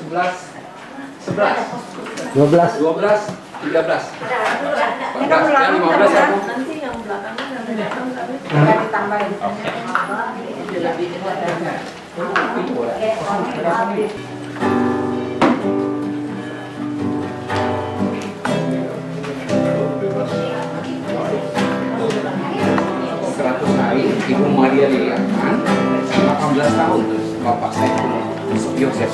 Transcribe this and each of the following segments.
11, 11, 12. 12, 13. 14, ya 15 ya Bu. Nanti yang belakangnya nanti datang tapi Jangan ditambahin. Seratus hari Ibu Maria Liliakan 18 tahun terus Bapak saya Yosef.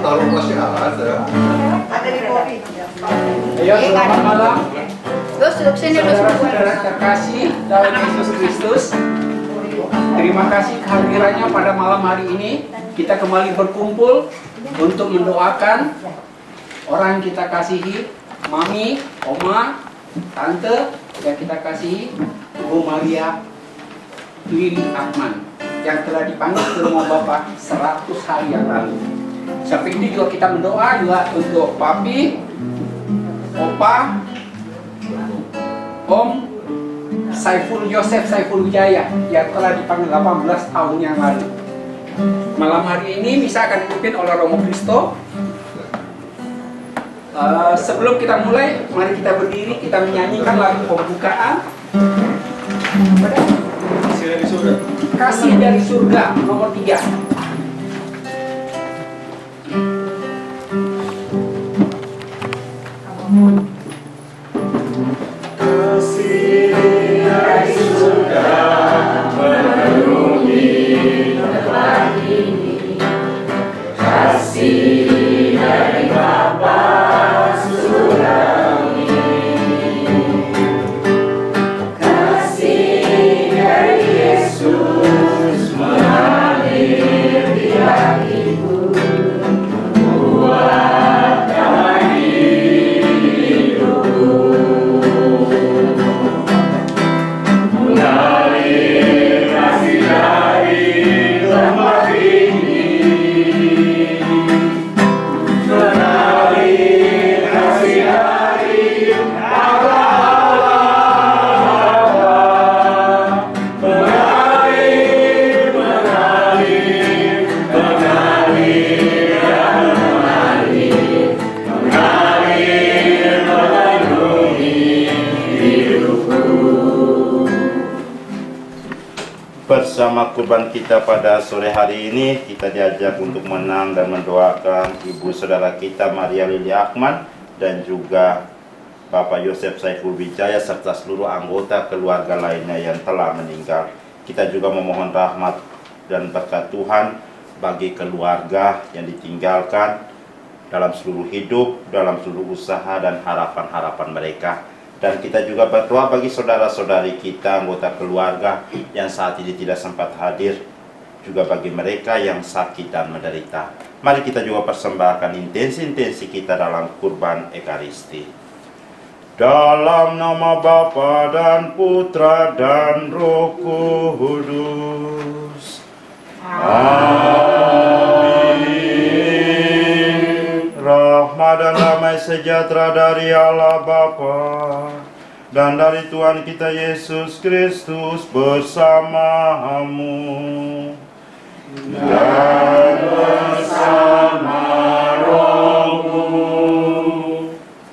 Taruh masih ada. Ayo selamat malam Terus duduk sini terus. saudara-saudara terkasih dalam Yesus Kristus. Terima kasih kehadirannya pada malam hari ini. Kita kembali berkumpul untuk mendoakan orang yang kita kasihi, Mami, Oma, Tante yang kita kasihi, Bu Maria Lili Akman yang telah dipanggil ke rumah Bapak 100 hari yang lalu. Sampai ini juga kita mendoa juga untuk Papi, Opa, Om Saiful Yosef Saiful Wijaya yang telah dipanggil 18 tahun yang lalu. Malam hari ini misa akan dipimpin oleh Romo Kristo. Sebelum kita mulai, mari kita berdiri, kita menyanyikan lagu pembukaan. Kasih dari surga nomor 3. Bersama kurban kita pada sore hari ini, kita diajak untuk menang dan mendoakan ibu saudara kita Maria Lili Akman dan juga Bapak Yosef Saiful Wijaya serta seluruh anggota keluarga lainnya yang telah meninggal. Kita juga memohon rahmat dan berkat Tuhan bagi keluarga yang ditinggalkan dalam seluruh hidup, dalam seluruh usaha dan harapan-harapan mereka. Dan kita juga berdoa bagi saudara-saudari kita, anggota keluarga yang saat ini tidak sempat hadir, juga bagi mereka yang sakit dan menderita. Mari kita juga persembahkan intensi-intensi kita dalam kurban Ekaristi. Dalam nama Bapa dan Putra dan Roh Kudus. Amin. Rahmat dan damai sejahtera dari Allah Bapa dan dari Tuhan kita Yesus Kristus bersamamu dan bersama rohmu.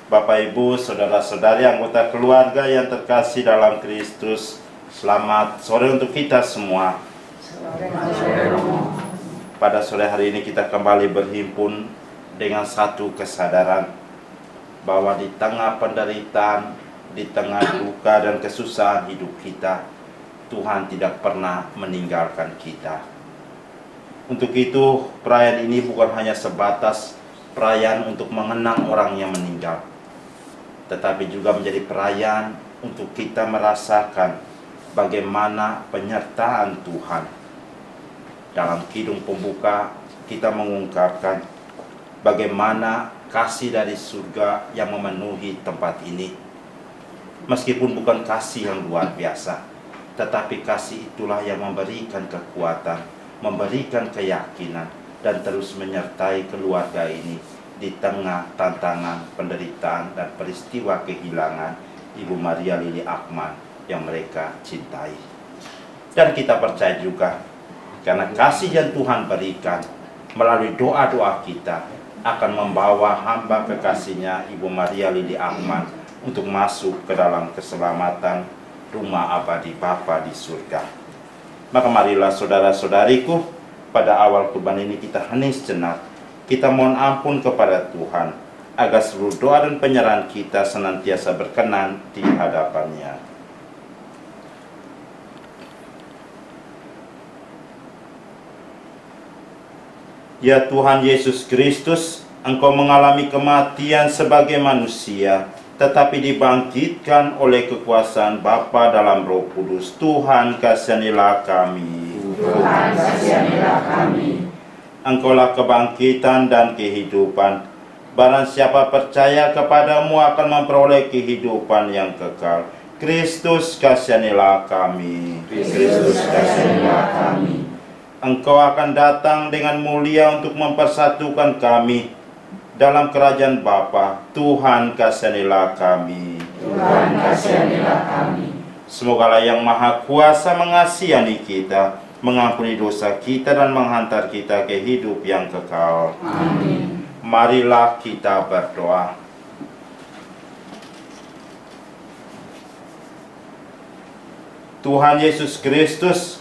Bapak Ibu, saudara-saudari anggota keluarga yang terkasih dalam Kristus, selamat sore untuk kita semua. Pada sore hari ini kita kembali berhimpun dengan satu kesadaran bahwa di tengah penderitaan, di tengah duka dan kesusahan hidup kita, Tuhan tidak pernah meninggalkan kita. Untuk itu, perayaan ini bukan hanya sebatas perayaan untuk mengenang orang yang meninggal, tetapi juga menjadi perayaan untuk kita merasakan bagaimana penyertaan Tuhan. Dalam kidung pembuka kita mengungkapkan bagaimana kasih dari surga yang memenuhi tempat ini. Meskipun bukan kasih yang luar biasa, tetapi kasih itulah yang memberikan kekuatan, memberikan keyakinan, dan terus menyertai keluarga ini di tengah tantangan, penderitaan, dan peristiwa kehilangan Ibu Maria Lili Akman yang mereka cintai. Dan kita percaya juga, karena kasih yang Tuhan berikan melalui doa-doa kita akan membawa hamba kekasihnya Ibu Maria Lili Akman untuk masuk ke dalam keselamatan rumah abadi Bapa di surga. Maka marilah saudara-saudariku, pada awal kurban ini kita hening sejenak. Kita mohon ampun kepada Tuhan agar seluruh doa dan penyerahan kita senantiasa berkenan di hadapan-Nya. Ya Tuhan Yesus Kristus, Engkau mengalami kematian sebagai manusia, tetapi dibangkitkan oleh kekuasaan Bapa dalam Roh Kudus. Tuhan, kasihanilah kami. Tuhan, kasihanilah kami. Engkaulah kebangkitan dan kehidupan. Barang siapa percaya kepadamu akan memperoleh kehidupan yang kekal. Kristus, kasihanilah kami. Kristus, kasihanilah kami. Engkau akan datang dengan mulia untuk mempersatukan kami dalam kerajaan Bapa. Tuhan, kasihanilah kami. Tuhan, kasihanilah kami. Semogalah Yang Maha Kuasa mengasihani kita, mengampuni dosa kita, dan menghantar kita ke hidup yang kekal. Amin. Marilah kita berdoa. Tuhan Yesus Kristus,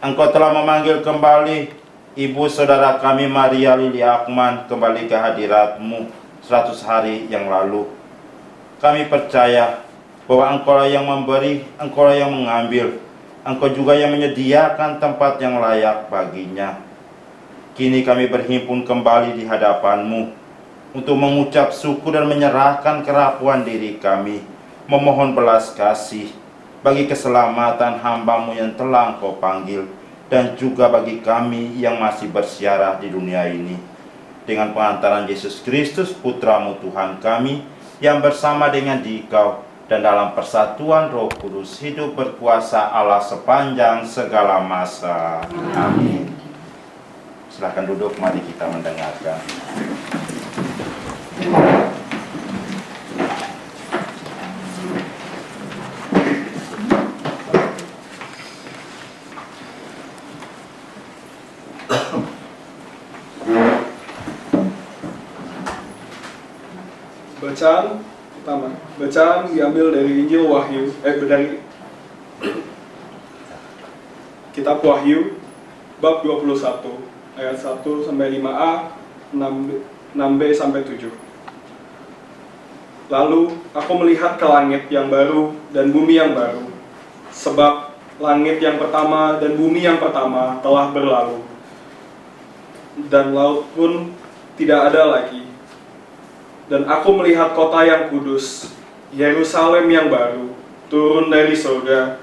Engkau telah memanggil kembali ibu saudara kami Maria Lili Akman kembali ke hadirat-Mu 100 hari yang lalu. Kami percaya bahwa Engkaulah yang memberi, Engkaulah yang mengambil, Engkau juga yang menyediakan tempat yang layak baginya. Kini kami berhimpun kembali di hadapan-Mu untuk mengucap syukur dan menyerahkan kerapuan diri kami, memohon belas kasih bagi keselamatan hamba-Mu yang telah Engkau panggil, dan juga bagi kami yang masih bersiarah di dunia ini. Dengan pengantaran Yesus Kristus, Putra-Mu Tuhan kami, yang bersama dengan Dikau dan dalam persatuan Roh Kudus hidup berkuasa Allah sepanjang segala masa. Amin. Silakan duduk, mari kita mendengarkan. Bacaan pertama, bacaan diambil dari Injil Wahyu, dari Kitab Wahyu bab 21 ayat 1 sampai 5a, 6b sampai 7. Lalu aku melihat ke langit yang baru dan bumi yang baru, sebab langit yang pertama dan bumi yang pertama telah berlalu, dan laut pun tidak ada lagi. Dan aku melihat kota yang kudus, Yerusalem yang baru, turun dari surga,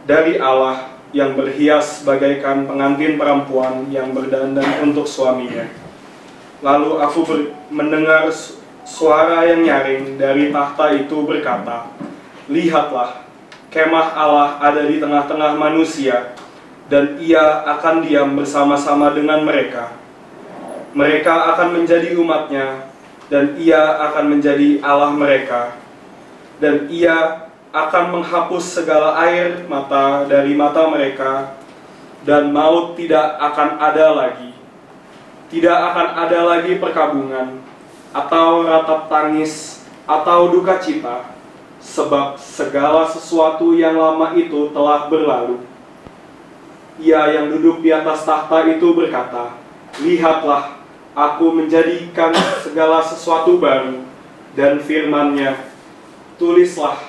dari Allah, yang berhias bagaikan pengantin perempuan yang berdandan untuk suaminya. Lalu aku mendengar suara yang nyaring dari tahta itu berkata, "Lihatlah, kemah Allah ada di tengah-tengah manusia, dan Ia akan diam bersama-sama dengan mereka. Mereka akan menjadi umat-Nya, dan Ia akan menjadi Allah mereka, dan Ia akan menghapus segala air mata dari mata mereka, dan maut tidak akan ada lagi. Tidak akan ada lagi perkabungan, atau ratap tangis, atau duka cita, sebab segala sesuatu yang lama itu telah berlalu." Ia yang duduk di atas tahta itu berkata, "Lihatlah, Aku menjadikan segala sesuatu baru," dan firman-Nya, tuliskanlah,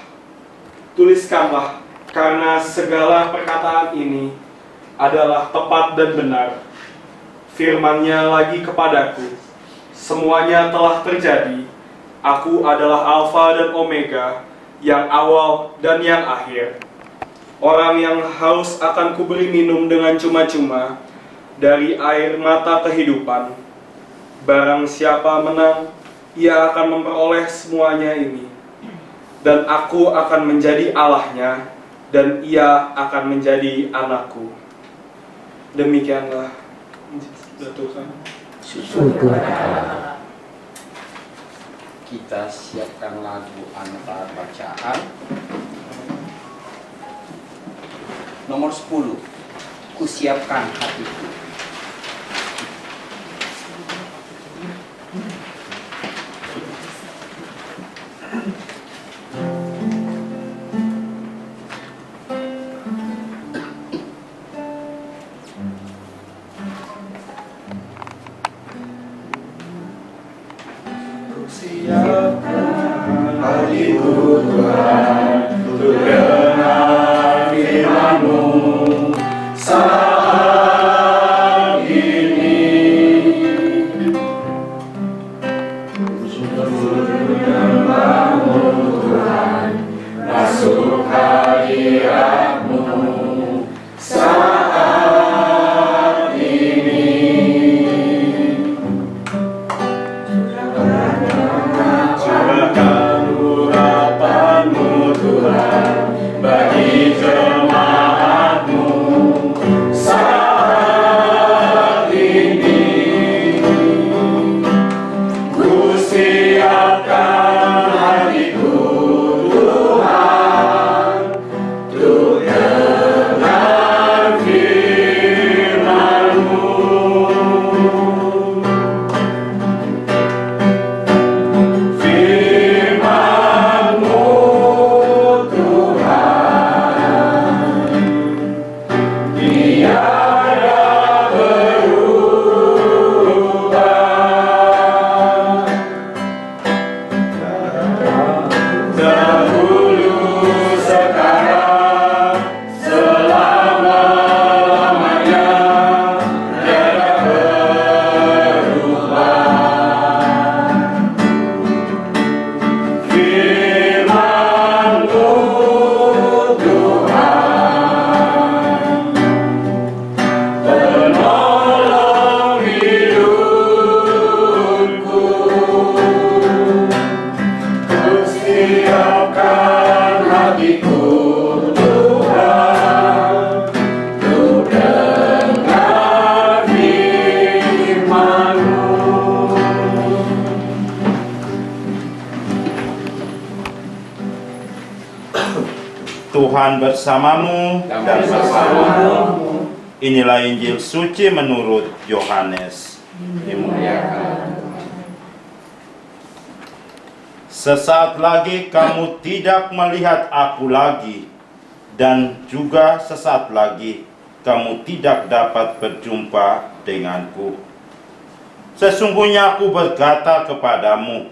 karena segala perkataan ini adalah tepat dan benar." Firman-Nya lagi kepadaku, Semuanya telah terjadi. Aku adalah Alfa dan Omega, yang awal dan yang akhir. Orang yang haus akan kuberi minum dengan cuma-cuma dari air mata kehidupan. Barang siapa menang, ia akan memperoleh semuanya ini. Dan aku akan menjadi Allahnya, dan ia akan menjadi anakku. Demikianlah Tuhan. Kita siapkan lagu antar bacaan nomor 10. Kusiapkan hatiku. Hatiku Tuhan, untuk dengar firman-Mu saat ini. Masuk hadirat-Mu saat ini. Curahkan urapan-Mu Tuhan bagi jemaat-Mu saat ini. Ku siapkan hatiku Tuhan, untuk dengar firman-Mu. Firman-Mu Tuhan, tiada berubah. Dahulu, sekarang, selama-lamanya, tiada berubah. Firman-Mu Tuhan, penolong hidupku. Ku siapkan hatiku Tuhan, untuk dengar firman-Mu. Tuhan bersamamu dan bersamamu. Inilah Injil suci menurut Yohanes. Dimuliakan Tuhan. Sesaat lagi kamu tidak melihat aku lagi, dan juga sesaat lagi kamu tidak dapat berjumpa denganku. Sesungguhnya aku berkata kepadamu,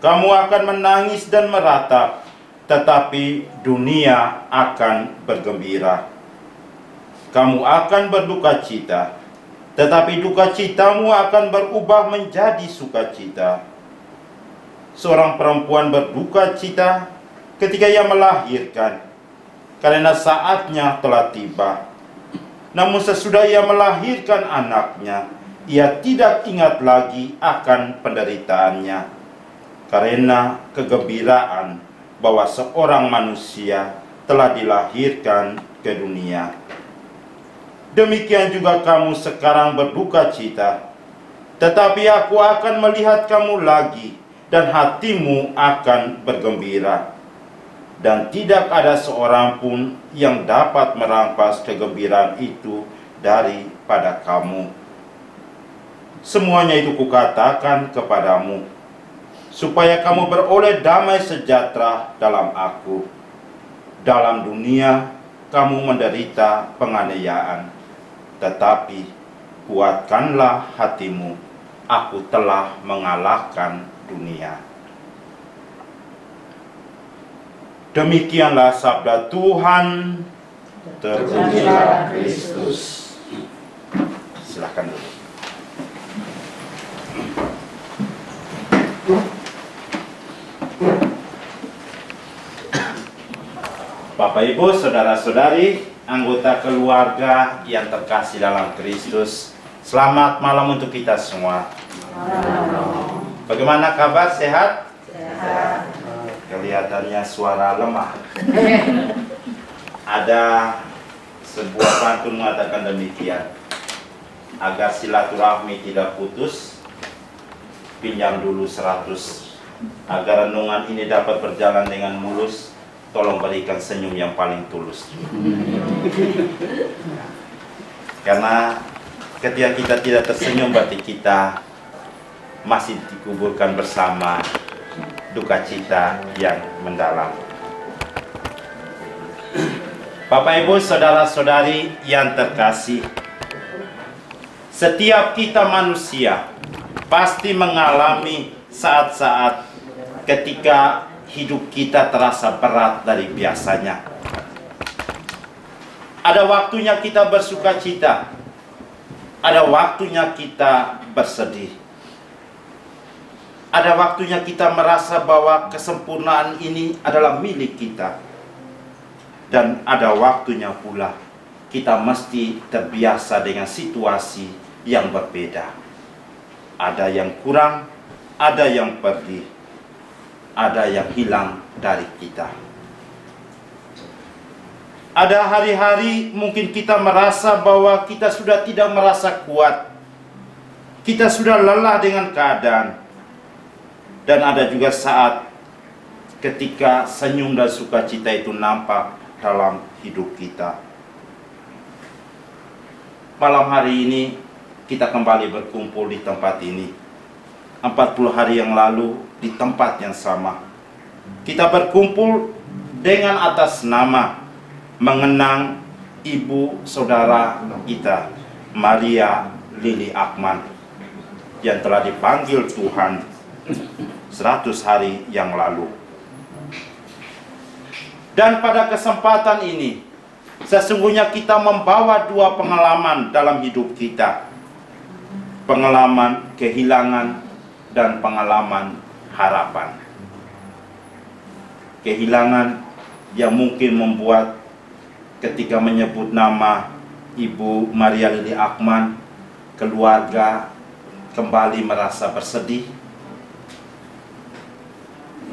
kamu akan menangis dan meratap, tetapi dunia akan bergembira. Kamu akan berduka cita, tetapi duka citamu akan berubah menjadi sukacita. Seorang perempuan berduka cita ketika ia melahirkan, karena saatnya telah tiba. Namun sesudah ia melahirkan anaknya, ia tidak ingat lagi akan penderitaannya, karena kegembiraan bahwa seorang manusia telah dilahirkan ke dunia. Demikian juga kamu sekarang berduka cita, tetapi aku akan melihat kamu lagi, dan hatimu akan bergembira. Dan tidak ada seorang pun yang dapat merampas kegembiraan itu daripada kamu. Semuanya itu kukatakan kepadamu, supaya kamu beroleh damai sejahtera dalam aku. Dalam dunia kamu menderita penganiayaan, tetapi kuatkanlah hatimu, aku telah mengalahkan dunia. Demikianlah sabda Tuhan. Terpujilah Kristus. Silakan dulu. Bapak Ibu, saudara-saudari, anggota keluarga yang terkasih dalam Kristus, selamat malam untuk kita semua. Bagaimana kabar? Sehat? Sehat. Kelihatannya suara lemah. Ada sebuah pantun mengatakan demikian: agar silaturahmi tidak putus, pinjam dulu 100. Agar renungan ini dapat berjalan dengan mulus, tolong berikan senyum yang paling tulus. Karena ketika kita tidak tersenyum, berarti kita masih dikuburkan bersama duka cita yang mendalam. Bapak Ibu, saudara-saudari yang terkasih, setiap kita manusia pasti mengalami saat-saat ketika hidup kita terasa berat dari biasanya. Ada waktunya kita bersuka cita, ada waktunya kita bersedih, ada waktunya kita merasa bahwa kesempurnaan ini adalah milik kita, dan ada waktunya pula kita mesti terbiasa dengan situasi yang berbeda. Ada yang kurang, ada yang pergi, ada yang hilang dari kita. Ada hari-hari mungkin kita merasa bahwa kita sudah tidak merasa kuat, kita sudah lelah dengan keadaan. Dan ada juga saat ketika senyum dan sukacita itu nampak dalam hidup kita. Malam hari ini kita kembali berkumpul di tempat ini. 40 hari yang lalu di tempat yang sama, kita berkumpul dengan atas nama mengenang ibu saudara kita, Maria Lili Akman, yang telah dipanggil Tuhan 100 hari yang lalu. Dan pada kesempatan ini, sesungguhnya kita membawa dua pengalaman dalam hidup kita. Pengalaman kehilangan dan pengalaman harapan. Kehilangan yang mungkin membuat ketika menyebut nama Ibu Maria Lili Akman, keluarga kembali merasa bersedih.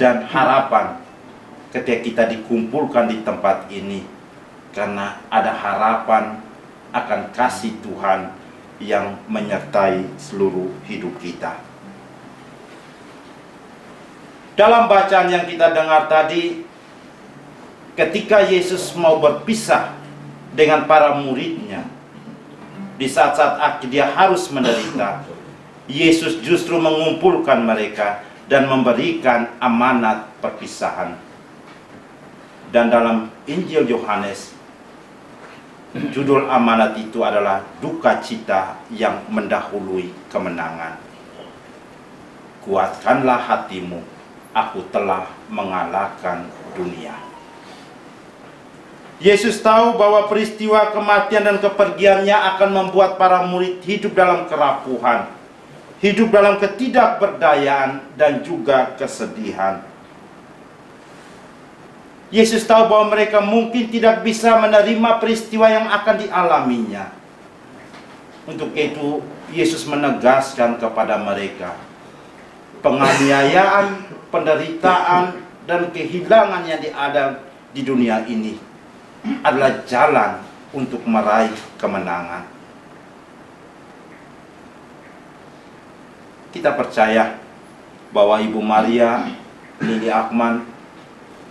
Dan harapan ketika kita dikumpulkan di tempat ini, karena ada harapan akan kasih Tuhan yang menyertai seluruh hidup kita. Dalam bacaan yang kita dengar tadi, ketika Yesus mau berpisah dengan para muridnya, di saat-saat akhir dia harus menderita, Yesus justru mengumpulkan mereka dan memberikan amanat perpisahan. Dan dalam Injil Yohanes, judul amanat itu adalah duka cita yang mendahului kemenangan. Kuatkanlah hatimu, aku telah mengalahkan dunia. Yesus tahu bahwa peristiwa kematian dan kepergiannya akan membuat para murid hidup dalam kerapuhan, hidup dalam ketidakberdayaan dan juga kesedihan. Yesus tahu bahwa mereka mungkin tidak bisa menerima peristiwa yang akan dialaminya. Untuk itu, Yesus menegaskan kepada mereka, penganiayaan, penderitaan, dan kehilangan yang ada di dunia ini adalah jalan untuk meraih kemenangan. Kita percaya bahwa Ibu Maria Lili Akman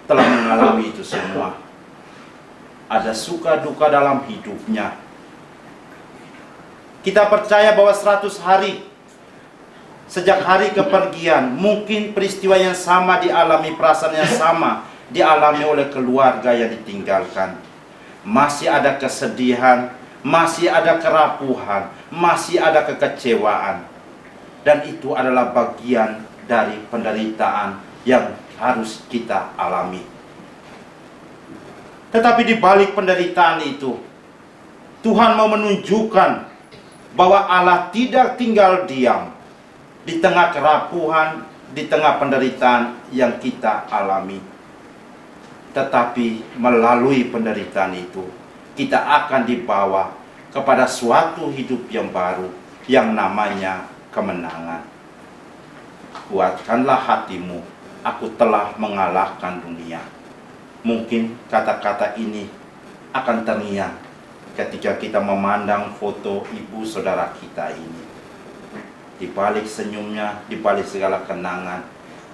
telah mengalami itu semua. Ada suka duka dalam hidupnya. Kita percaya bahwa 100 hari sejak hari kepergian, mungkin peristiwa yang sama dialami, perasaan yang sama dialami oleh keluarga yang ditinggalkan. Masih ada kesedihan, masih ada kerapuhan, masih ada kekecewaan. Dan itu adalah bagian dari penderitaan yang harus kita alami. Tetapi di balik penderitaan itu, Tuhan mau menunjukkan bahwa Allah tidak tinggal diam di tengah kerapuhan, di tengah penderitaan yang kita alami. Tetapi melalui penderitaan itu, kita akan dibawa kepada suatu hidup yang baru, yang namanya kemenangan. Kuatkanlah hatimu, aku telah mengalahkan dunia. Mungkin kata-kata ini akan terngiang ketika kita memandang foto ibu saudara kita ini. Di balik senyumnya, di balik segala kenangan,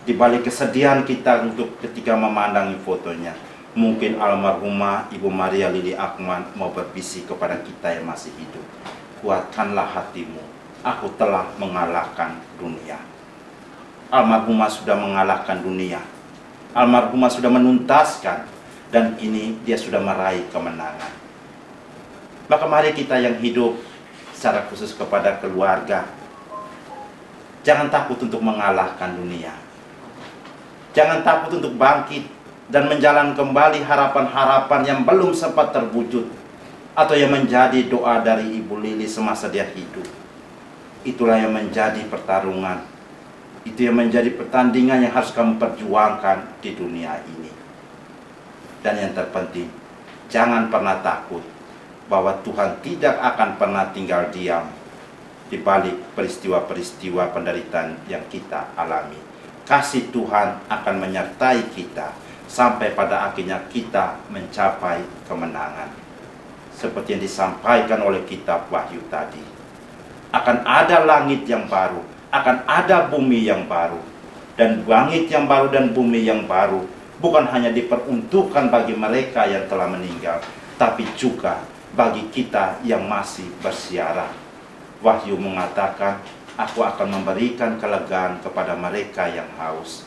di balik kesedihan kita untuk ketika memandangi fotonya, mungkin almarhumah Ibu Maria Lili Akman mau berbisik kepada kita yang masih hidup. Kuatkanlah hatimu, aku telah mengalahkan dunia. Almarhumah sudah mengalahkan dunia. Almarhumah sudah menuntaskan, dan kini dia sudah meraih kemenangan. Maka mari kita yang hidup secara khusus kepada keluarga, jangan takut untuk mengalahkan dunia. Jangan takut untuk bangkit dan menjalan kembali harapan-harapan yang belum sempat terwujud, atau yang menjadi doa dari Ibu Lili semasa dia hidup. Itulah yang menjadi pertarungan. Itu yang menjadi pertandingan yang harus kamu perjuangkan di dunia ini. Dan yang terpenting, jangan pernah takut bahwa Tuhan tidak akan pernah tinggal diam di balik peristiwa-peristiwa penderitaan yang kita alami. Kasih Tuhan akan menyertai kita sampai pada akhirnya kita mencapai kemenangan. Seperti yang disampaikan oleh kitab Wahyu tadi, akan ada langit yang baru, akan ada bumi yang baru. Dan langit yang baru dan bumi yang baru bukan hanya diperuntukkan bagi mereka yang telah meninggal, tapi juga bagi kita yang masih bersiara. Wahyu mengatakan, aku akan memberikan kelegaan kepada mereka yang haus.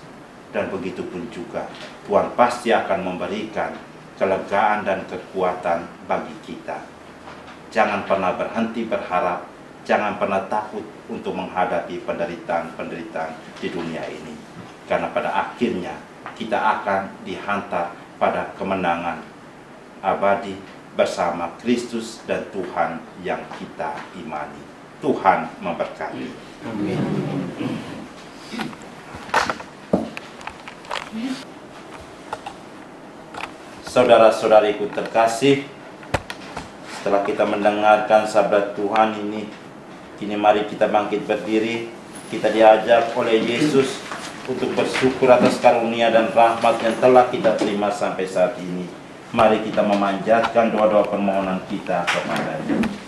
Dan begitu pun juga Tuhan pasti akan memberikan kelegaan dan kekuatan bagi kita. Jangan pernah berhenti berharap, jangan pernah takut untuk menghadapi penderitaan-penderitaan di dunia ini. Karena pada akhirnya kita akan dihantar pada kemenangan abadi bersama Kristus dan Tuhan yang kita imani. Tuhan memberkati. Amin. Saudara-saudariku terkasih, setelah kita mendengarkan sabda Tuhan ini, kini mari kita bangkit berdiri. Kita diajak oleh Yesus untuk bersyukur atas karunia dan rahmat yang telah kita terima sampai saat ini. Mari kita memanjatkan doa-doa permohonan kita kepada-Nya.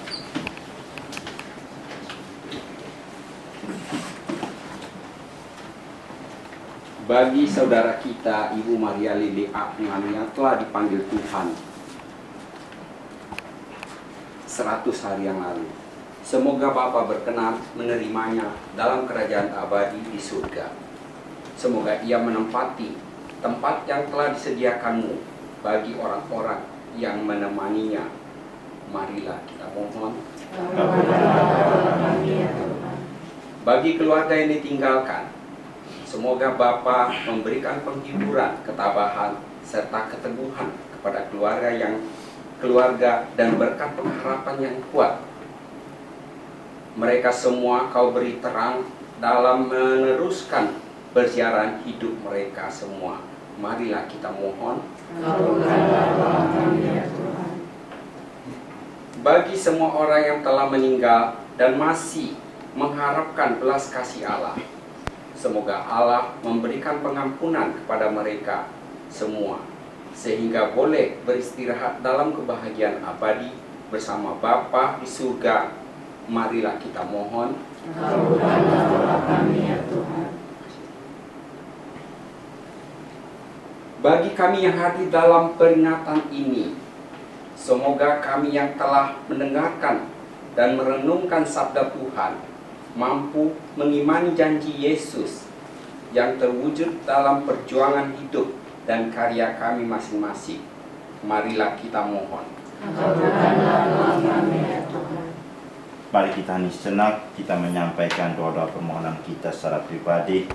Bagi saudara kita Ibu Maria Lili Akman yang telah dipanggil Tuhan 100 hari yang lalu, semoga Bapa berkenan menerimanya dalam kerajaan abadi di surga. Semoga ia menempati tempat yang telah disediakanmu bagi orang-orang yang menemaninya. Marilah kita mohon. Bagi keluarga yang ditinggalkan, semoga Bapa memberikan penghiburan, ketabahan, serta keteguhan kepada keluarga dan berkat pengharapan yang kuat. Mereka semua Kau beri terang dalam meneruskan perjalanan hidup mereka semua. Marilah kita mohon. Bagi semua orang yang telah meninggal dan masih mengharapkan belas kasih Allah, semoga Allah memberikan pengampunan kepada mereka semua, sehingga boleh beristirahat dalam kebahagiaan abadi bersama Bapa di surga. Marilah kita mohon. Bagi kami yang hadir dalam peringatan ini, semoga kami yang telah mendengarkan dan merenungkan sabda Tuhan mampu mengimani janji Yesus yang terwujud dalam perjuangan hidup dan karya kami masing-masing. Marilah kita mohon. Mari kita hening sejenak, kita menyampaikan doa-doa permohonan kita secara pribadi.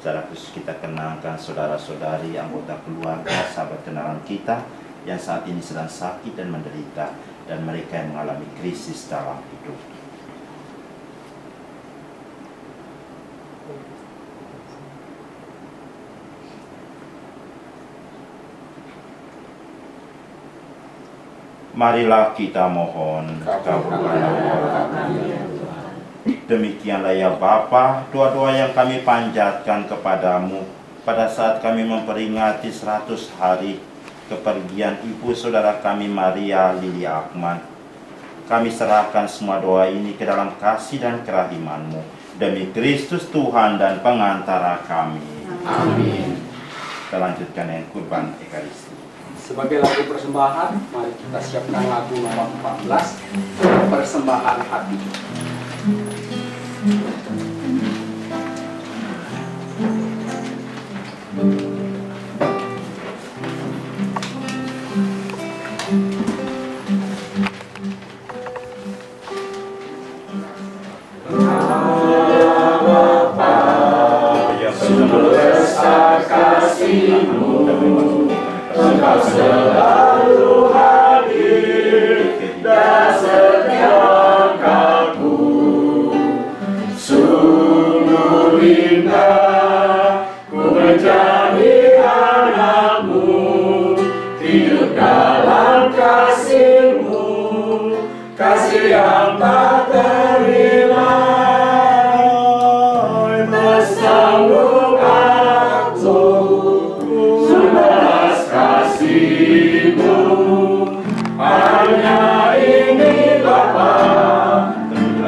Secara khusus kita kenalkan saudara-saudari, anggota keluarga, sahabat kenalan kita yang saat ini sedang sakit dan menderita, dan mereka yang mengalami krisis dalam hidup. Marilah kita mohon, kabulkanlah kami. Demikianlah ya Bapa, doa-doa yang kami panjatkan kepadamu pada saat kami memperingati 100 hari kepergian ibu saudara kami Maria Lili Akman. Kami serahkan semua doa ini ke dalam kasih dan kerahiman-Mu demi Kristus Tuhan dan pengantara kami. Amin. Kita lanjutkan dengan kurban Ekaristi. Sebagai lagu persembahan, mari kita siapkan lagu nomor 14, Persembahan Hati. Besar kasih-Mu, Engkau selalu hadir dan setiap kaku. Sungguh indah ku menjadi anak-Mu, hidup dalam kasih-Mu, kasih yang tak ternilai. Bersanggup aku membalas kasih-Mu, hanya ini Bapa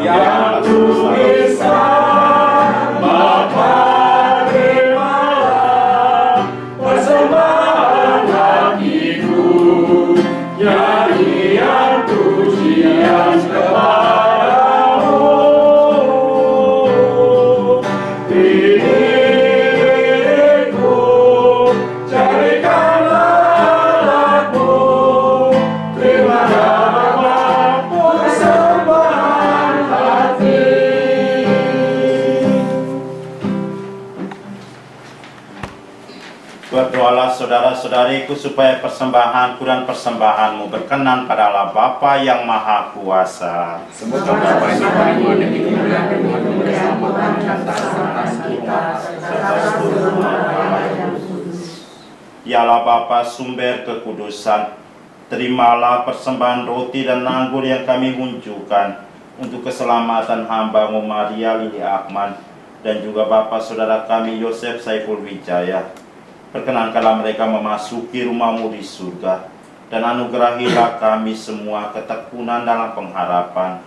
yang ku bisa. Bapa terimalah persembahan hatiku, nyanyian pujian kepadamu. Diriku jadikanlah anakmu, terimalah Bapa persembahan hati. Berdoalah saudara-saudariku supaya persembahanku dan persembahanmu berkenan pada Allah Bapa yang Maha Kuasa. Semoga Bapa ini beriman dan kemuliaan Tuhan dan keselamatan dan serta kita serta seluruh manusia. Ya Allah Bapa sumber kekudusan, terimalah persembahan roti dan anggur yang kami unjukkan untuk keselamatan hamba-Mu Maria Lili Akman dan juga Bapa saudara kami Yosef Saiful Wijaya. Perkenankanlah mereka memasuki rumah-Mu di surga, dan anugerahilah kami semua ketekunan dalam pengharapan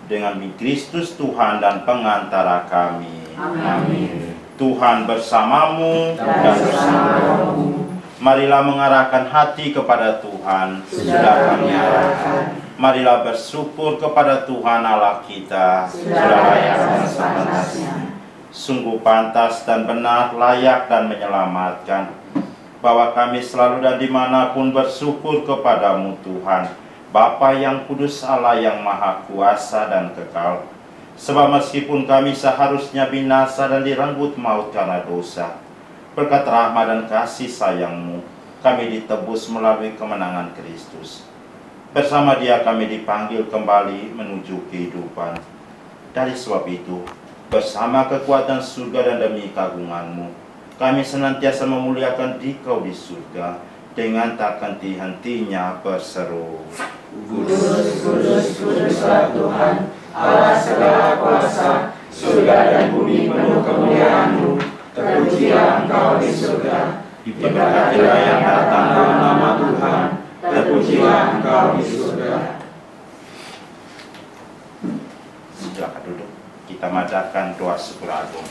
dengan Kristus Tuhan dan pengantara kami. Amin. Tuhan bersamamu dan bersamamu. Marilah mengarahkan hati kepada Tuhan. Sudah kami arahkan. Marilah bersyukur kepada Tuhan Allah kita. Sudah layak dan sepantasnya. Sungguh pantas dan benar, layak dan menyelamatkan, bahwa kami selalu dan dimanapun bersyukur kepadamu Tuhan, Bapa yang kudus, Allah yang maha kuasa dan kekal. Sebab meskipun kami seharusnya binasa dan direnggut maut karena dosa, berkat rahmat dan kasih sayang-Mu, kami ditebus melalui kemenangan Kristus. Bersama Dia kami dipanggil kembali menuju kehidupan. Dari sebab itu, bersama kekuatan surga dan demi kagungan-Mu, kami senantiasa memuliakan Dikau di surga dengan tak henti-hentinya berseru, Kudus, kudus, kuduslah Tuhan, Allah segala kuasa, surga dan bumi penuh kemuliaan-Mu. Terpujilah Engkau di surga, diberkatilah yang datang dalam nama Tuhan, terpujilah Engkau di surga. Silakan duduk. Kita manjatkan doa syukur agung.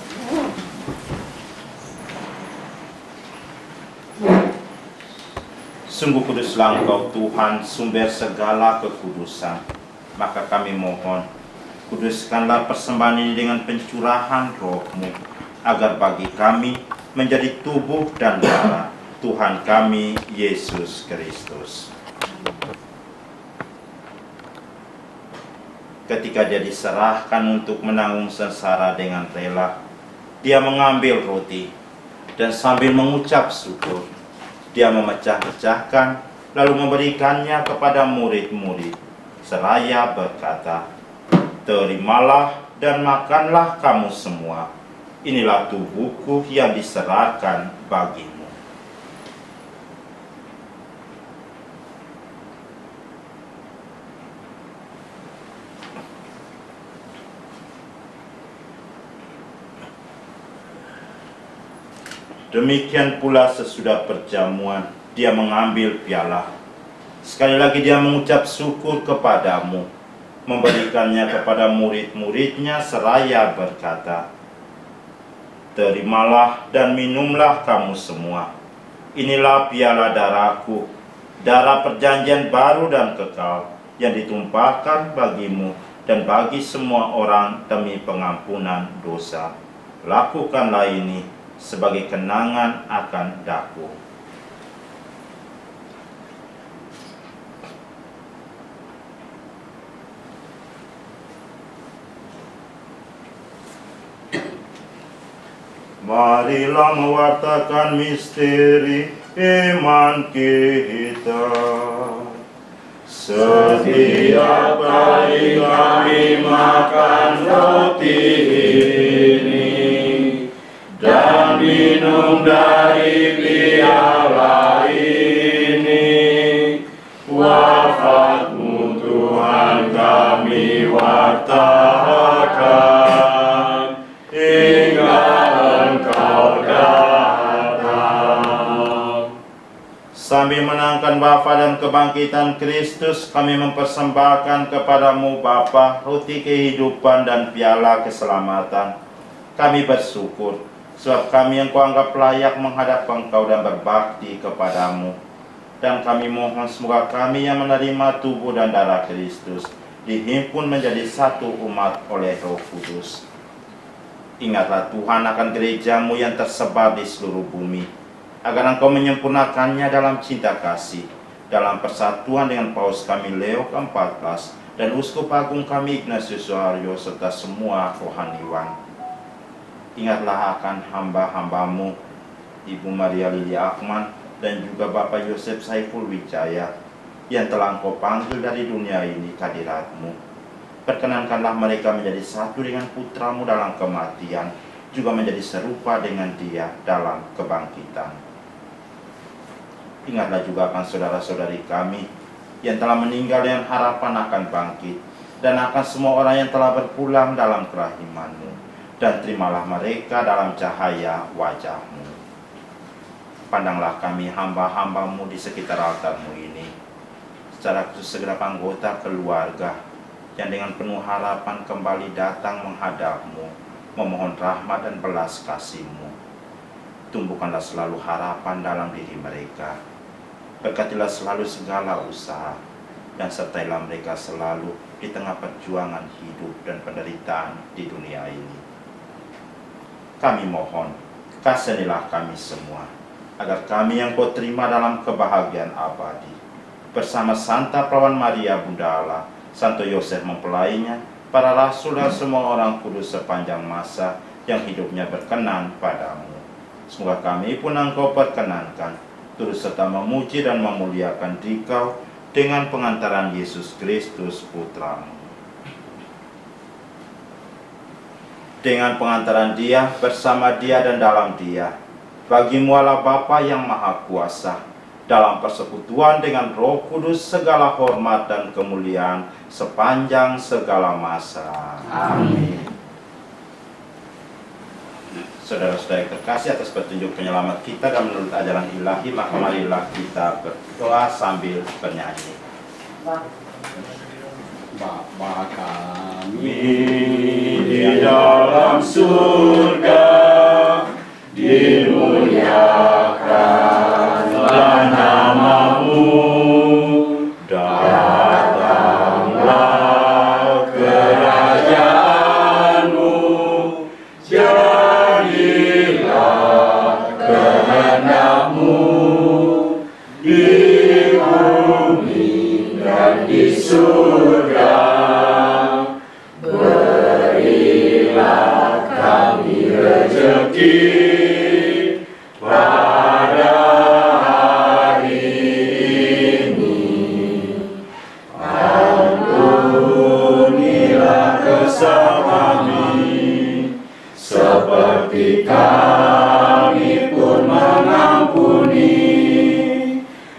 Sungguh kuduslah Engkau Tuhan, sumber segala kekudusan. Maka kami mohon, kuduskanlah persembahan ini dengan pencurahan Roh-Mu, agar bagi kami menjadi tubuh dan darah Tuhan kami Yesus Kristus. Ketika Dia diserahkan untuk menanggung sengsara dengan rela, Dia mengambil roti dan sambil mengucap syukur, Dia memecah-pecahkan lalu memberikannya kepada murid-murid seraya berkata, "Terimalah dan makanlah kamu semua. Inilah tubuhku yang diserahkan bagimu." Demikian pula sesudah perjamuan, dia mengambil piala. Sekali lagi dia mengucap syukur kepadamu, memberikannya kepada murid-muridnya seraya berkata, "Terimalah dan minumlah kamu semua. Inilah piala darahku, darah perjanjian baru dan kekal, yang ditumpahkan bagimu dan bagi semua orang demi pengampunan dosa. Lakukanlah ini sebagai kenangan akan daku." Marilah mewartakan misteri iman kita. Setiap kali kami makan roti ini dan minum dari piala ini, wafatmu Tuhan kami wartakan hingga Engkau datang. Sambil menangkan Bapa dan kebangkitan Kristus, kami mempersembahkan kepadamu Bapa roti kehidupan dan piala keselamatan. Kami bersyukur sebab kami yang Kau anggap layak menghadap Engkau dan berbakti kepadamu. Dan kami mohon semoga kami yang menerima tubuh dan darah Kristus dihimpun menjadi satu umat oleh Roh Kudus. Ingatlah Tuhan akan gerejamu yang tersebar di seluruh bumi, agar Engkau menyempurnakannya dalam cinta kasih, dalam persatuan dengan Paus kami Leo ke-14 dan Uskup Agung kami Ignatius Suharyo serta semua rohaniwan. Ingatlah akan hamba-hambamu Ibu Maria Lili Akman dan juga Bapak Yosef Saiful Wijaya yang telah Engkau panggil dari dunia ini ke hadirat-Mu. Perkenankanlah mereka menjadi satu dengan putramu dalam kematian, juga menjadi serupa dengan dia dalam kebangkitan. Ingatlah juga akan saudara-saudari kami yang telah meninggal dengan harapan akan bangkit, dan akan semua orang yang telah berpulang dalam kerahiman-Mu, dan terimalah mereka dalam cahaya wajah-Mu. Pandanglah kami hamba-hamba-Mu di sekitar altar-Mu ini, secara khusus segenap anggota keluarga yang dengan penuh harapan kembali datang menghadap-Mu, memohon rahmat dan belas kasih-Mu. Tumbuhkanlah selalu harapan dalam diri mereka. Berkatilah selalu segala usaha, dan sertailah mereka selalu di tengah perjuangan hidup dan penderitaan di dunia ini. Kami mohon, kasihanilah kami semua, agar kami yang Kau terima dalam kebahagiaan abadi, bersama Santa Perawan Maria Bunda Allah, Santo Yosef mempelainya, para rasul dan semua orang kudus sepanjang masa yang hidupnya berkenan padamu. Semoga kami pun Engkau perkenankan, turut serta memuji dan memuliakan Dikau dengan pengantaran Yesus Kristus Putra-Mu. Dengan pengantaran Dia, bersama Dia dan dalam Dia, bagi-Mu Allah Bapa yang Maha Kuasa, dalam persekutuan dengan Roh Kudus segala hormat dan kemuliaan sepanjang segala masa. Amin. Saudara-saudara yang terkasih, atas petunjuk penyelamat kita dan menurut ajaran ilahi, maka marilah kita berdoa sambil bernyanyi. Bapa kami Di dalam surga, dimuliakanlah nama-Mu, datanglah kerajaan-Mu, jadilah kehendak-Mu di bumi dan di surga. Berilah kami rezeki pada hari ini. Ampunilah dosa kami, seperti kami pun mengampuni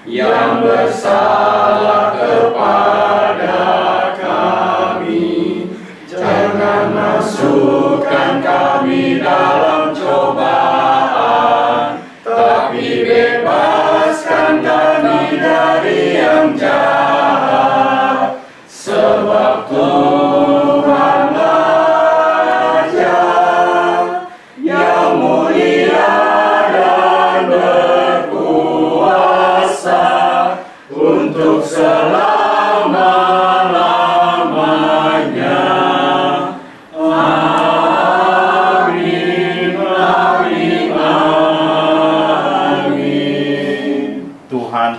yang bersalah kepada kami. Jangan masukkan kami dalam cobaan,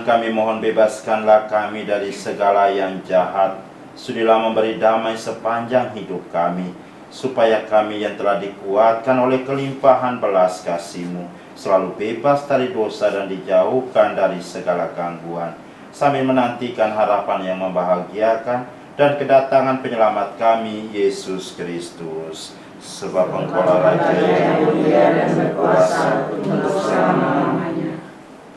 Tuhan, kami mohon bebaskanlah kami dari segala yang jahat. Sudilah memberi damai sepanjang hidup kami, supaya kami yang telah dikuatkan oleh kelimpahan belas kasih-Mu selalu bebas dari dosa dan dijauhkan dari segala gangguan, sambil menantikan harapan yang membahagiakan dan kedatangan penyelamat kami, Yesus Kristus. Sebab Engkau Raja yang mulia dan berkuasa untuk selama-lamanya.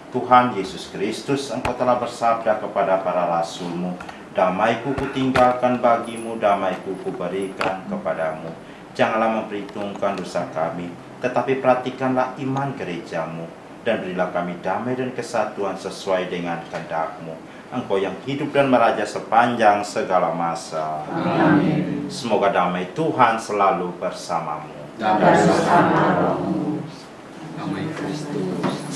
Tuhan Yesus Kristus, Engkau telah bersabda kepada para rasul-Mu, damai-Ku kutinggalkan bagimu, damai-Ku kuberikan kepadamu. Janganlah memperhitungkan dosa kami, tetapi perhatikanlah iman gereja-Mu, dan berilah kami damai dan kesatuan sesuai dengan kehendak-Mu. Engkau yang hidup dan meraja sepanjang segala masa. Amin. Semoga damai Tuhan selalu bersamamu. Damai bersama rohmu. Damai Kristus.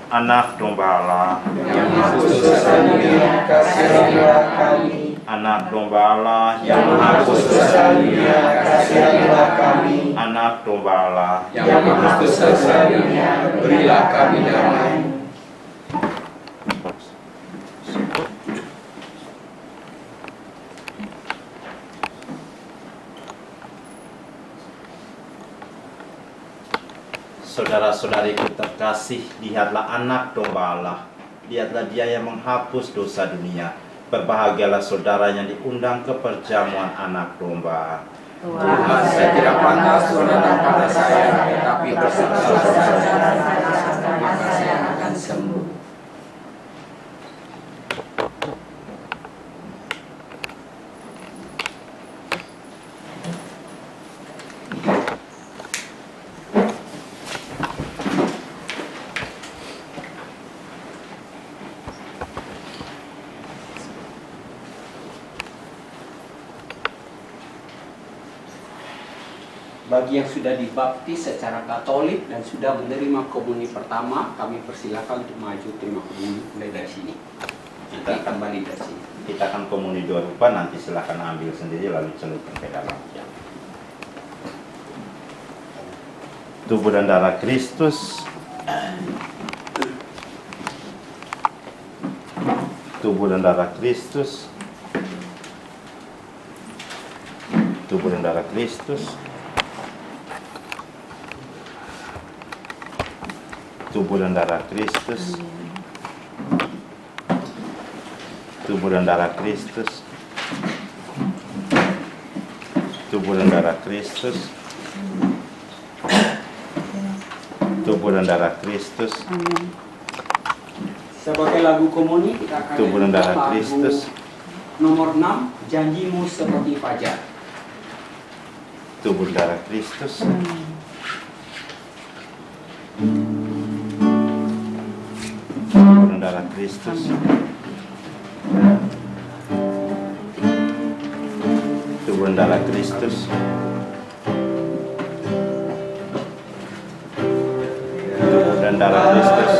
Anak domba Allah, Yang menghapus dosa dunia, kasihilah kami. Anak domba Allah, Yang menghapus dosa dunia, kasihilah kami. Anak domba Allah, Yang menghapus dosa dunia, berilah kami damai. Saudara-saudariku terkasih, lihatlah anak domba Allah. Lihatlah dia yang menghapus dosa dunia. Berbahagialah saudara yang diundang ke perjamuan anak domba. Tuhan, saya tidak pantas datang pada saya, tetapi bersalah saja, maka saya akan sembuh. Bagi yang sudah dibaptis secara Katolik dan sudah menerima komuni pertama, kami persilakan untuk maju terima komuni mulai dari sini. Kita kembali dari sini. Kita akan komuni dua rupa, nanti silakan ambil sendiri lalu celupkan ke dalam. Tubuh dan darah Kristus. Tubuh dan darah Kristus. Tubuh dan darah Kristus. Tubuh dan darah Kristus. Tubuh dan darah Kristus. Tubuh dan darah Kristus. Tubuh dan darah Kristus. Sebagai lagu komuni kita akan Tubuh dan darah lagu Kristus. nomor 6, Janjimu Seperti Fajar. Tubuh dan darah Kristus. Tubuh dan darah Kristus. Tubuh dan darah Kristus. Tubuh dan darah Kristus.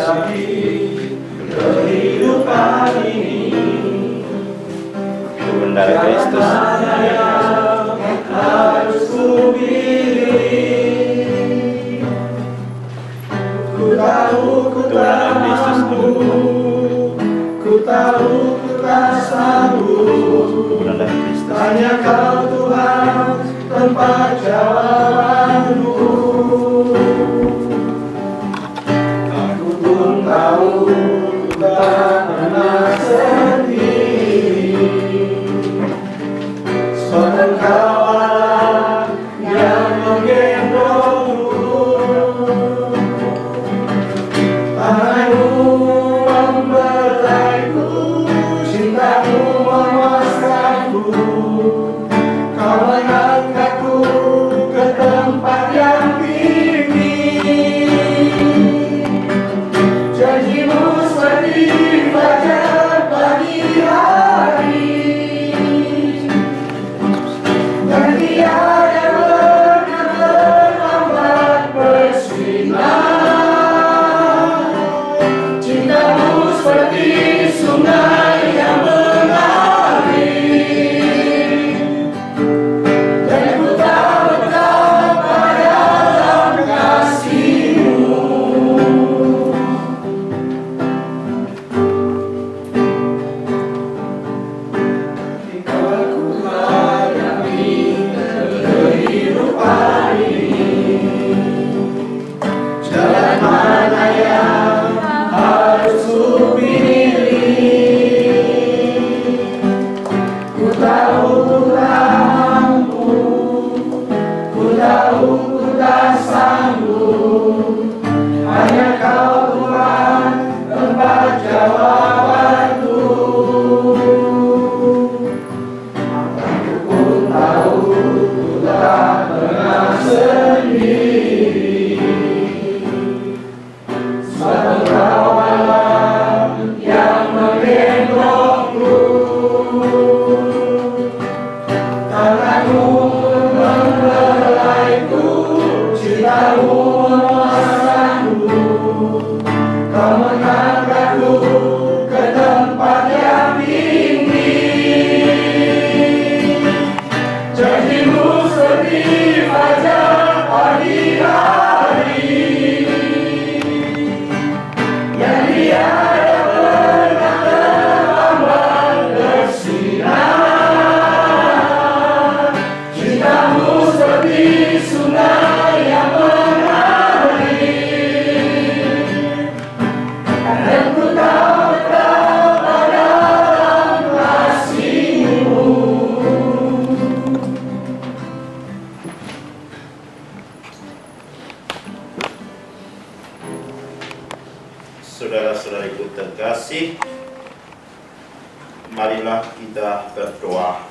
Kehidupan ini Tubuh dan darah Kristus. harus kubiri. Ku tahu ku Tubuh dan darah Kristus. ku tahu ku tak sanggup. Tubuh dan darah Kristus. Hanya Kau Tuhan tempat jawabanku. Aku pun tahu tak pernah sendiri. Sebab Engkau Allah yang menggendongku. Tanganmu membelaiku, cintamu memuaskanku. Kau mengangkatku ke kita berdoa.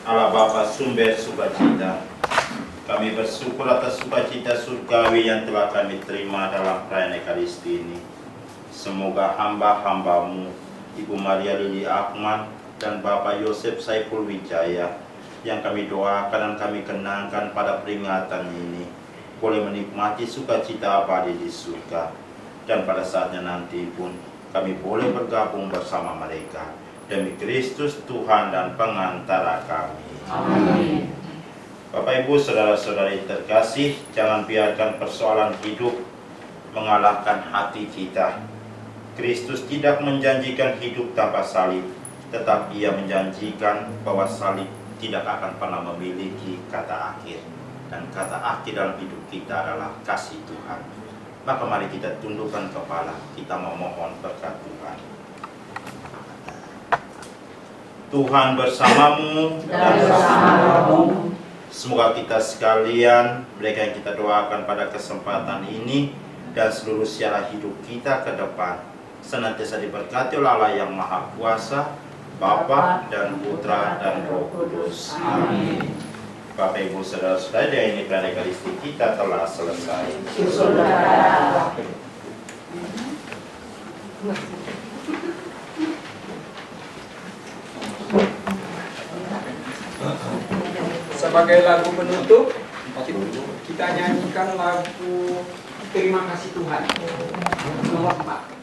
Allah Bapa sumber sukacita, kami bersyukur atas sukacita surgawi yang telah kami terima dalam perayaan Ekaristi ini. Semoga hamba-hambamu, Ibu Maria Lili Akman dan Bapak Yosef Saiful Wijaya, yang kami doakan dan kami kenangkan pada peringatan ini, boleh menikmati sukacita abadi di surga. Dan pada saatnya nanti pun, kami boleh bergabung bersama mereka. Demi Kristus Tuhan dan pengantara kami. Amin. Bapak Ibu, saudara-saudari terkasih, jangan biarkan persoalan hidup mengalahkan hati kita. Kristus tidak menjanjikan hidup tanpa salib, tetapi Ia menjanjikan bahwa salib tidak akan pernah memiliki kata akhir. Dan kata akhir dalam hidup kita adalah kasih Tuhan. Maka mari kita tundukkan kepala, kita memohon berkat Tuhan. Tuhan bersamamu Dan bersamamu. Semoga kita sekalian, mereka yang kita doakan pada kesempatan ini dan seluruh siara hidup kita ke depan, senantiasa diberkati oleh Allah yang Maha Kuasa, Bapa dan Putra dan Roh Kudus. Amin. Bapak Ibu saudara-saudara, ini perayaan Ekaristi kita telah selesai. Saudara. Sebagai lagu penutup, kita nyanyikan lagu Terima Kasih Tuhan nomor 4.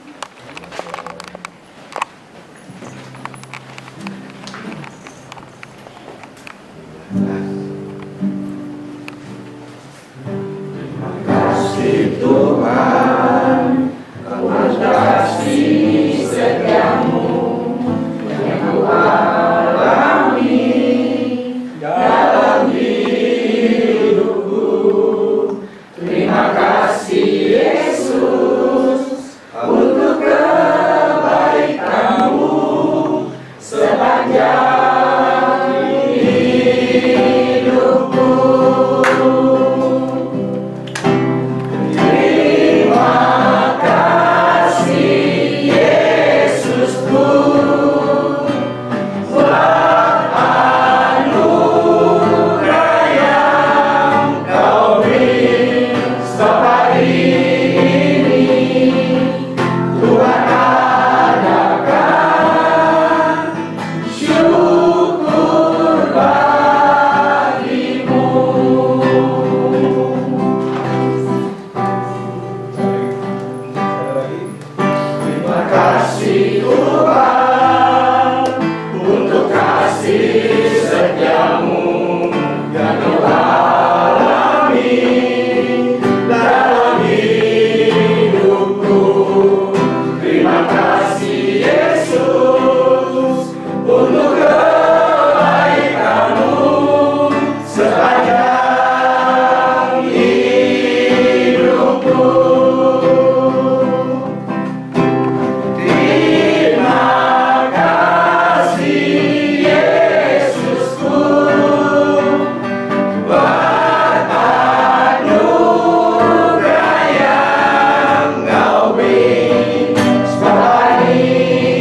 Kasih Tuhan, kasih setiamu yang ku alami dalam hidupku. Terima kasih Yesus untuk kebaikanmu sepanjang hidupku. Terima kasih Yesusku buat anugerah yang Kau beri setiap ini. Tuhan adakan syukur bagimu. Terima kasih Tuhan untuk kasih setiamu yang Kau alami dalam hidupku. Terima kasih Yesus untuk kebaikanmu sepanjang hidupku. Terima kasih Yesusku buat anugerah yang Kau beri setiap ini.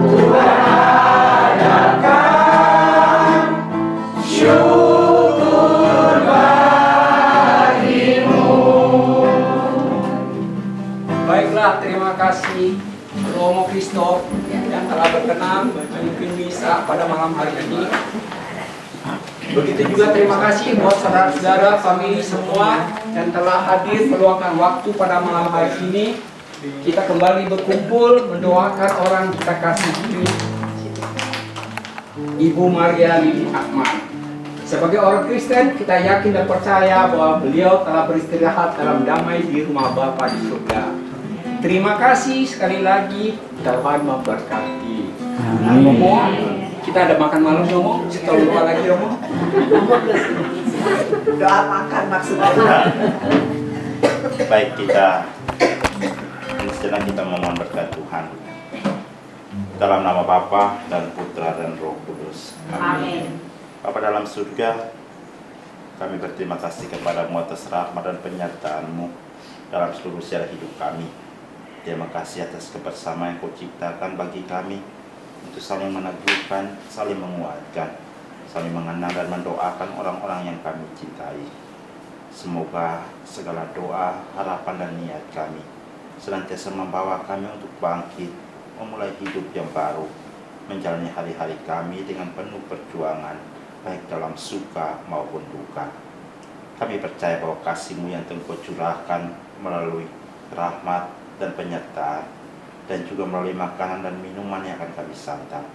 Tuhan adakan syukur bagimu. Baiklah, terima kasih Romo Kristof yang telah berkenan memimpin misa pada malam hari ini. Begitu juga terima kasih buat saudara-saudara kami semua yang telah hadir meluangkan waktu pada malam hari ini. Kita kembali berkumpul mendoakan orang kita kasihi, Ibu Maria Lili Akman. Sebagai orang Kristen, kita yakin dan percaya bahwa beliau telah beristirahat dalam damai di rumah Bapa di surga. Terima kasih sekali lagi, Tuhan memberkati. Romo, kita ada makan malam Romo, setelah lupa lagi Romo. Doa makan maksudnya. Baik, kita sejenak kita memohon berkat Tuhan. Dalam nama Bapa dan Putra dan Roh Kudus. Amin. Bapa dalam surga, Kami berterima kasih kepadamu atas rahmat dan penyertaan-Mu dalam seluruh sejarah hidup kami. Terima kasih atas kebersamaan yang Kau ciptakan bagi kami untuk saling meneguhkan, saling menguatkan, saling mengenal dan mendoakan orang-orang yang kami cintai. Semoga segala doa, harapan dan niat kami senantiasa membawa kami untuk bangkit, memulai hidup yang baru, menjalani hari-hari kami dengan penuh perjuangan, baik dalam suka maupun duka. Kami percaya bahwa kasih-Mu yang telah Kau curahkan melalui rahmat dan penyertaan, dan juga melalui makanan dan minuman yang akan kami santap,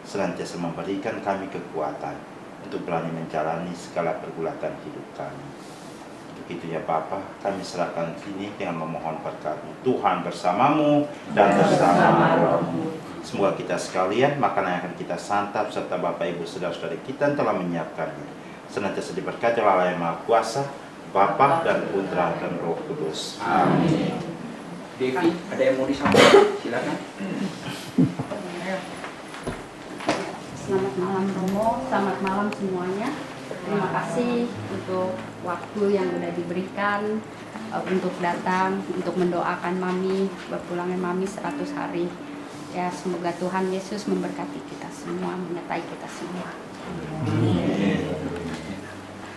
senantiasa memberikan kami kekuatan untuk berani menjalani segala pergulatan hidup kami. Untuk itu ya Bapa, kami serahkan sini dengan memohon berkat-Mu. Tuhan bersamamu dan bersama rohmu. Semoga kita sekalian, makanan yang akan kita santap serta Bapak Ibu saudara-saudari kita yang telah menyiapkannya senantiasa diberkati oleh Allah yang Maha Kuasa, Bapa dan Putra dan Roh Kudus. Amin. Devi, ada yang mau disampaikan? Silakan. Selamat malam Romo, selamat malam semuanya. Terima kasih untuk waktu yang sudah diberikan untuk datang, untuk mendoakan Mami, berpulangnya Mami 100 hari. Ya, semoga Tuhan Yesus memberkati kita semua, menyertai kita semua.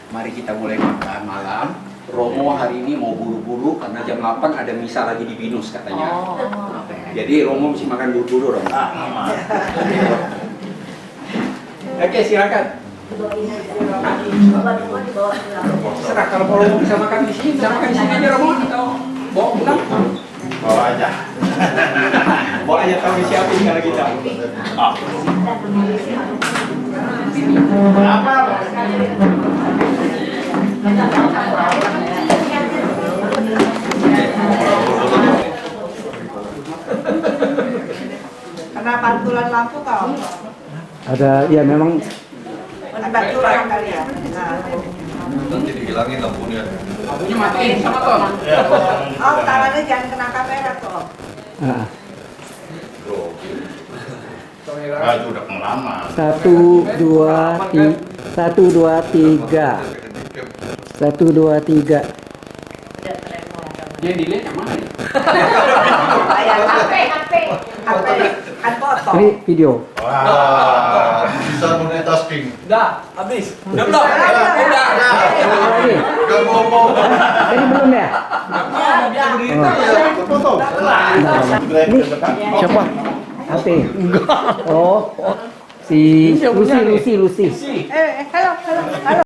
Mari kita mulai makan malam. Romo hari ini mau buru-buru karena jam 8 ada misa lagi di Binus katanya. Jadi Romo mesti makan buru-buru, Romo. Oke, silakan. Serah kalau Romo bisa makan di sini, bisa makan di sini aja Romo atau bawa pulang? Bawa aja. Bawa aja, kami siapin karena kita. Apa? Karena pantulan lampu kau. Ada, ya memang Pantulan kali ya. Nanti dihilangin lampunya. Lampunya matiin sama Tom. Oh, tangannya jangan kena kamera kok. ah, Itu udah pengalaman. 1, 2, 3. 1, 2, 3. Dia dilihat yang mana? HP kan foto. Ini video. Wah. Bisa multitasking. Udah, habis. Udah belum? Udah. Lagi. Gak ngomong. Ini belum ya? Ini siapa? HP. Oh, si Lucy. Halo.